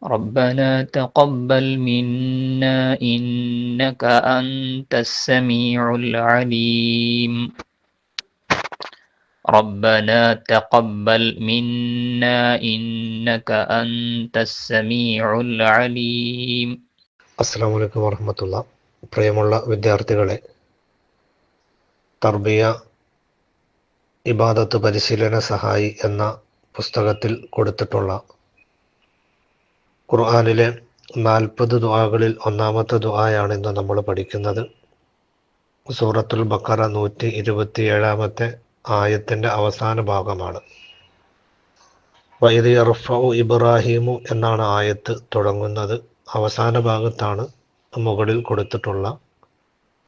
ربنا تقبل منا إنك أنت السميع العليم. ربنا تقبل منا إنك أنت السميع العليم. അസ്സലാമു അലൈക്കും വറഹ്മത്തുള്ള. പ്രിയമുള്ള വിദ്യാർത്ഥികളെ, തർബിയ ഇബാദത്ത് പരിശീലന സഹായി എന്ന പുസ്തകത്തിൽ കൊടുത്തിട്ടുള്ള ഖുർആനിലെ 40 ദുആകളിൽ ഒന്നാമത്തെ ദുആയാണ് ഇന്ന് നമ്മൾ പഠിക്കുന്നത്. സൂറത്തുൽ ബഖറ 127 ആയത്തിൻ്റെ അവസാന ഭാഗമാണ്. വഇദ് യർഫഉ ഇബ്രാഹീമു എന്നാണ് ആയത്ത് തുടങ്ങുന്നത്. അവസാന ഭാഗത്താണ് മുകളിൽ കൊടുത്തിട്ടുള്ള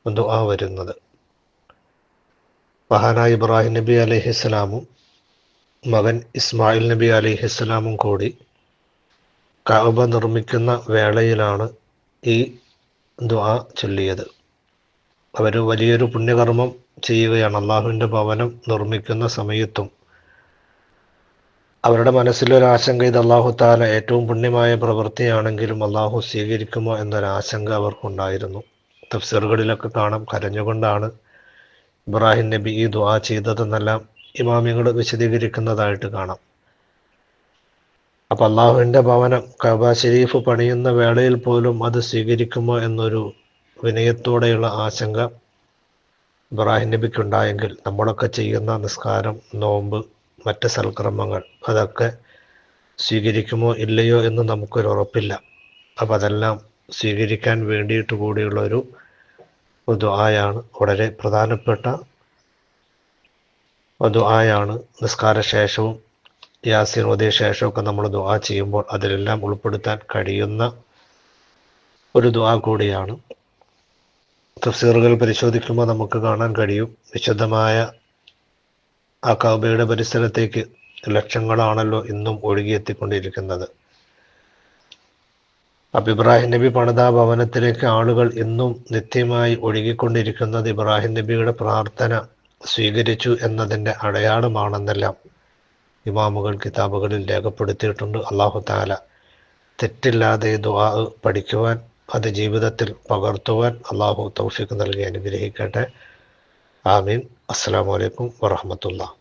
ദുആ വരുന്നത്. മഹാനായ ഇബ്രാഹിം നബി അലൈഹിസ്സലാമും മകൻ ഇസ്മായിൽ നബി അലൈഹിസ്സലാമും കൂടി കഅബ നിർമ്മിക്കുന്ന വേളയിലാണ് ഈ ദുആ ചൊല്ലിയത്. അവർ വലിയൊരു പുണ്യകർമ്മം ചെയ്യുകയാണ്. അള്ളാഹുവിൻ്റെ ഭവനം നിർമ്മിക്കുന്ന സമയത്തും അവരുടെ മനസ്സിലൊരാശങ്ക, ഇത് അള്ളാഹു താല ഏറ്റവും പുണ്യമായ പ്രവൃത്തിയാണെങ്കിലും അള്ളാഹു സ്വീകരിക്കുമോ എന്നൊരാശങ്ക അവർക്കുണ്ടായിരുന്നു. തഫ്സീറുകളിലൊക്കെ കാണാം, കരഞ്ഞുകൊണ്ടാണ് ഇബ്രാഹിം നബി ഈ ദുആ ചെയ്തതെന്നെല്ലാം ഇമാമികൾ വിശദീകരിക്കുന്നതായിട്ട് കാണാം. അപ്പം അള്ളാഹുവിൻ്റെ ഭവനം കഅബ ശരീഫ് പണിയുന്ന വേളയിൽ പോലും അത് സ്വീകരിക്കുമോ എന്നൊരു വിനയത്തോടെയുള്ള ആശങ്ക ഇബ്രാഹിം നബിക്കുണ്ടായെങ്കിൽ നമ്മളൊക്കെ ചെയ്യുന്ന നിസ്കാരം, നോമ്പ്, മറ്റ് സൽക്കർമ്മങ്ങൾ അതൊക്കെ സ്വീകരിക്കുമോ ഇല്ലയോ എന്ന് നമുക്കൊരു ഉറപ്പില്ല. അപ്പം അതെല്ലാം സ്വീകരിക്കാൻ വേണ്ടിയിട്ട് കൂടിയുള്ളൊരു ദുആയാണ്, വളരെ പ്രധാനപ്പെട്ട ദുആയാണ്. നിസ്കാര ശേഷവും യാസീൻ ഓതിയ ശേഷമൊക്കെ നമ്മൾ ദുആ ചെയ്യുമ്പോൾ അതിലെല്ലാം ഉൾപ്പെടുത്താൻ കഴിയുന്ന ഒരു ദുആ കൂടിയാണ്. തഫ്സീറുകൾ പരിശോധിക്കുമ്പോൾ നമുക്ക് കാണാൻ കഴിയും, വിശുദ്ധമായ ആ കഅബയുടെ പരിസരത്തേക്ക് ലക്ഷങ്ങളാണല്ലോ ഇന്നും ഒഴുകിയെത്തിക്കൊണ്ടിരിക്കുന്നത്. അപ്പം ഇബ്രാഹിം നബി പണിത ഭവനത്തിലേക്ക് ആളുകൾ ഇന്നും നിത്യമായി ഒഴുകിക്കൊണ്ടിരിക്കുന്നത് ഇബ്രാഹിം നബിയുടെ പ്രാർത്ഥന സ്വീകരിച്ചു എന്നതിൻ്റെ അടയാളമാണെന്നെല്ലാം ഇമാമുകൾ കിതാബുകളിൽ രേഖപ്പെടുത്തിയിട്ടുണ്ട്. അല്ലാഹു തആല തെറ്റില്ലാതെ ദുആ പഠിക്കുവാൻ, അത് ജീവിതത്തിൽ പകർത്തുവാൻ അല്ലാഹു തൗഫീഖ് നൽകി അനുഗ്രഹിക്കട്ടെ. ആമീൻ. അസ്സലാമു അലൈക്കും വറഹ്മത്തുള്ളാഹി.